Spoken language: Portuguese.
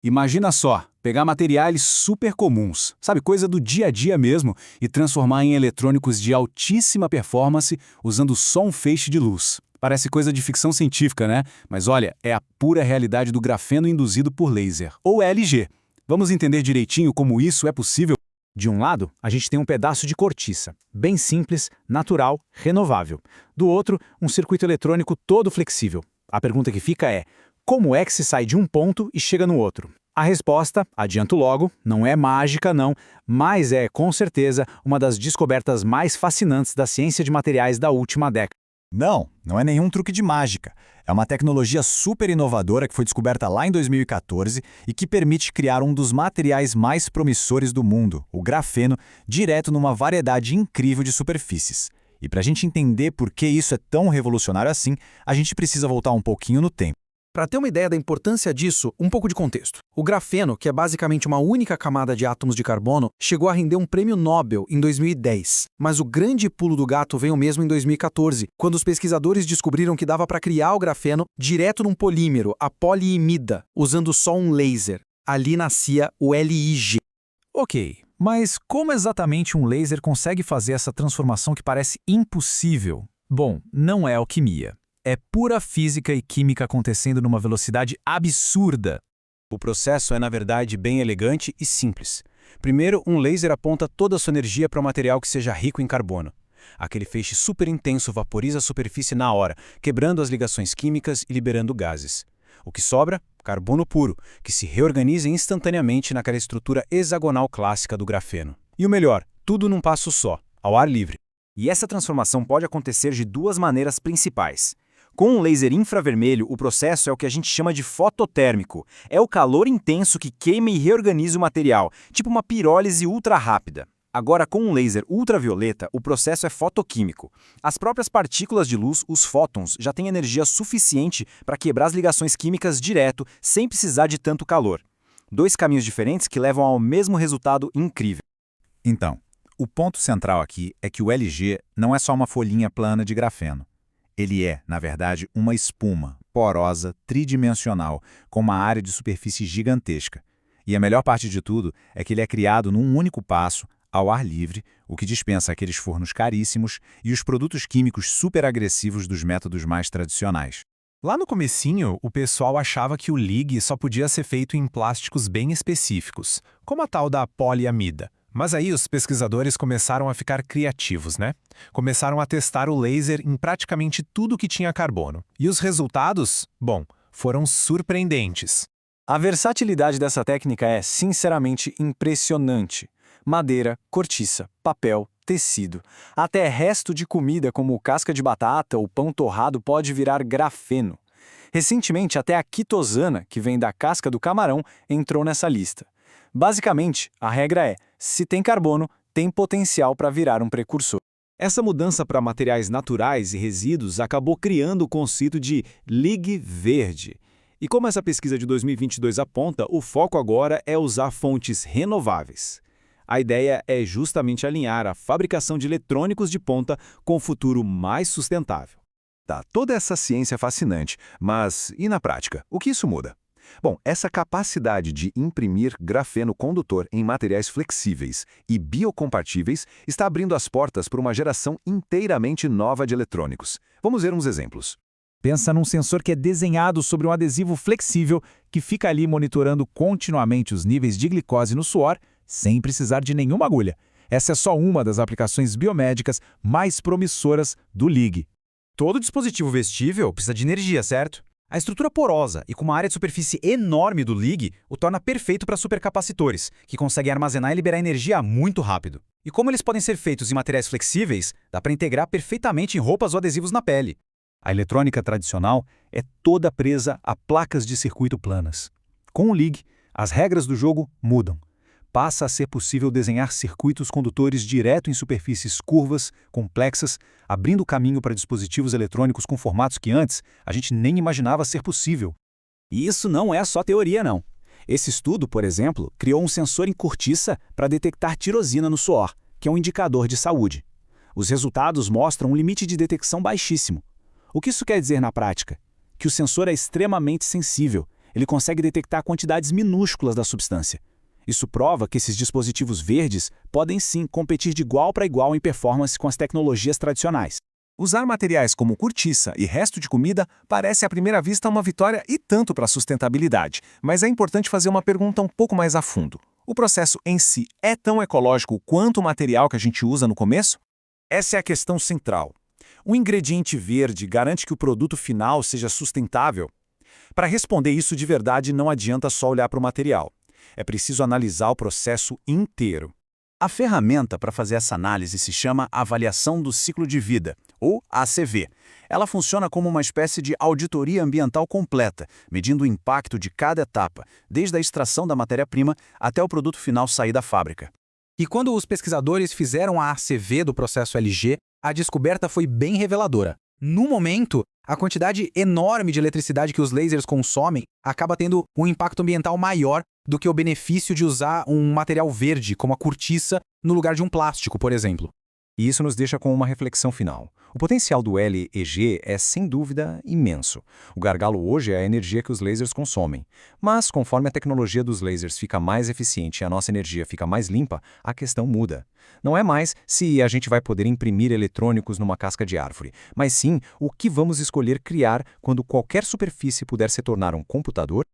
Imagina só, pegar materiais super comuns, sabe, coisa do dia a dia mesmo, e transformar em eletrônicos de altíssima performance usando só um feixe de luz. Parece coisa de ficção científica, né? Mas olha, é a pura realidade do grafeno induzido por laser, ou LG. Vamos entender direitinho como isso é possível? De um lado, a gente tem um pedaço de cortiça, bem simples, natural, renovável. Do outro, um circuito eletrônico todo flexível. A pergunta que fica é: como é que se sai de um ponto e chega no outro? A resposta, adianto logo, não é mágica não, mas é, com certeza, uma das descobertas mais fascinantes da ciência de materiais da última década. Não é nenhum truque de mágica. É uma tecnologia super inovadora que foi descoberta lá em 2014 e que permite criar um dos materiais mais promissores do mundo, o grafeno, direto numa variedade incrível de superfícies. E para a gente entender por que isso é tão revolucionário assim, a gente precisa voltar um pouquinho no tempo. Para ter uma ideia da importância disso, um pouco de contexto. O grafeno, que é basicamente uma única camada de átomos de carbono, chegou a render um prêmio Nobel em 2010. Mas o grande pulo do gato veio mesmo em 2014, quando os pesquisadores descobriram que dava para criar o grafeno direto num polímero, a poliimida, usando só um laser. Ali nascia o LIG. Ok, mas como exatamente um laser consegue fazer essa transformação que parece impossível? Bom, não é alquimia. É pura física e química acontecendo numa velocidade absurda. O processo é, na verdade, bem elegante e simples. Primeiro, um laser aponta toda a sua energia para um material que seja rico em carbono. Aquele feixe super intenso vaporiza a superfície na hora, quebrando as ligações químicas e liberando gases. O que sobra? Carbono puro, que se reorganiza instantaneamente naquela estrutura hexagonal clássica do grafeno. E o melhor, tudo num passo só, ao ar livre. E essa transformação pode acontecer de duas maneiras principais. Com um laser infravermelho, o processo é o que a gente chama de fototérmico. É o calor intenso que queima e reorganiza o material, tipo uma pirólise ultra rápida. Agora, com um laser ultravioleta, o processo é fotoquímico. As próprias partículas de luz, os fótons, já têm energia suficiente para quebrar as ligações químicas direto, sem precisar de tanto calor. Dois caminhos diferentes que levam ao mesmo resultado incrível. Então, o ponto central aqui é que o LG não é só uma folhinha plana de grafeno. Ele é, na verdade, uma espuma porosa, tridimensional, com uma área de superfície gigantesca. E a melhor parte de tudo é que ele é criado num único passo, ao ar livre, o que dispensa aqueles fornos caríssimos e os produtos químicos super agressivos dos métodos mais tradicionais. Lá no comecinho, o pessoal achava que o LIG só podia ser feito em plásticos bem específicos, como a tal da poliamida. Mas aí os pesquisadores começaram a ficar criativos, né? Começaram a testar o laser em praticamente tudo que tinha carbono. E os resultados, bom, foram surpreendentes. A versatilidade dessa técnica é, sinceramente, impressionante. Madeira, cortiça, papel, tecido. Até resto de comida como casca de batata ou pão torrado pode virar grafeno. Recentemente, até a quitosana, que vem da casca do camarão, entrou nessa lista. Basicamente, a regra é: se tem carbono, tem potencial para virar um precursor. Essa mudança para materiais naturais e resíduos acabou criando o conceito de LIG verde. E como essa pesquisa de 2022 aponta, o foco agora é usar fontes renováveis. A ideia é justamente alinhar a fabricação de eletrônicos de ponta com um futuro mais sustentável. Tá, toda essa ciência é fascinante, mas e na prática? O que isso muda? Bom, essa capacidade de imprimir grafeno condutor em materiais flexíveis e biocompatíveis está abrindo as portas para uma geração inteiramente nova de eletrônicos. Vamos ver uns exemplos. Pensa num sensor que é desenhado sobre um adesivo flexível que fica ali monitorando continuamente os níveis de glicose no suor sem precisar de nenhuma agulha. Essa é só uma das aplicações biomédicas mais promissoras do LIG. Todo dispositivo vestível precisa de energia, certo? A estrutura porosa e com uma área de superfície enorme do LIG o torna perfeito para supercapacitores, que conseguem armazenar e liberar energia muito rápido. E como eles podem ser feitos em materiais flexíveis, dá para integrar perfeitamente em roupas ou adesivos na pele. A eletrônica tradicional é toda presa a placas de circuito planas. Com o LIG, as regras do jogo mudam. Passa a ser possível desenhar circuitos condutores direto em superfícies curvas, complexas, abrindo caminho para dispositivos eletrônicos com formatos que antes a gente nem imaginava ser possível. E isso não é só teoria, não. Esse estudo, por exemplo, criou um sensor em cortiça para detectar tirosina no suor, que é um indicador de saúde. Os resultados mostram um limite de detecção baixíssimo. O que isso quer dizer na prática? Que o sensor é extremamente sensível, Ele consegue detectar quantidades minúsculas da substância. Isso prova que esses dispositivos verdes podem sim competir de igual para igual em performance com as tecnologias tradicionais. Usar materiais como cortiça e resto de comida parece à primeira vista uma vitória e tanto para a sustentabilidade, mas é importante fazer uma pergunta um pouco mais a fundo. O processo em si é tão ecológico quanto o material que a gente usa no começo? Essa é a questão central. O ingrediente verde garante que o produto final seja sustentável? Para responder isso de verdade, não adianta só olhar para o material. É preciso analisar o processo inteiro. A ferramenta para fazer essa análise se chama Avaliação do Ciclo de Vida, ou ACV. Ela funciona como uma espécie de auditoria ambiental completa, medindo o impacto de cada etapa, desde a extração da matéria-prima até o produto final sair da fábrica. E quando os pesquisadores fizeram a ACV do processo LG, a descoberta foi bem reveladora. No momento, a quantidade enorme de eletricidade que os lasers consomem acaba tendo um impacto ambiental maior do que o benefício de usar um material verde, como a cortiça, no lugar de um plástico, por exemplo. E isso nos deixa com uma reflexão final. O potencial do LEG é, sem dúvida, imenso. O gargalo hoje é a energia que os lasers consomem. Mas, conforme a tecnologia dos lasers fica mais eficiente e a nossa energia fica mais limpa, a questão muda. Não é mais se a gente vai poder imprimir eletrônicos numa casca de árvore, mas sim o que vamos escolher criar quando qualquer superfície puder se tornar um computador